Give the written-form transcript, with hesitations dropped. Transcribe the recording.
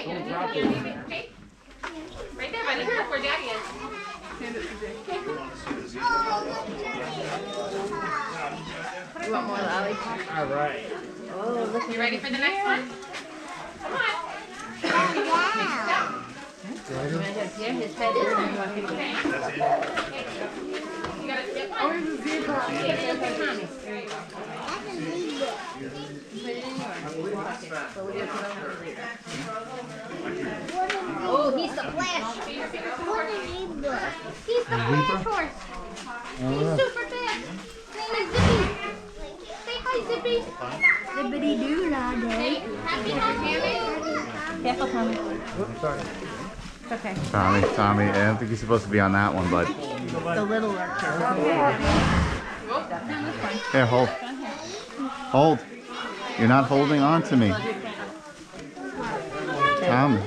Right there, buddy. Look where Daddy is. You want more lollipop? All right. Oh, look. You ready for the next one? Come on. Here, his head is. Okay. You gotta skip one. Oh, there's a zebra. There you go. Put it in yours. But we're gonna put it over later. Oh, he's the Flash. What a zebra. He's the Flash horse. He's super fast. His name is Zippy. Say hi, Zippy. Zippity doo dah day. Happy Halloween. Careful, Tommy. Oops, sorry. It's okay. Tommy, I don't think you're supposed to be on that one, bud. The little archer. Here, hold. Hold. You're not holding on to me. Tommy.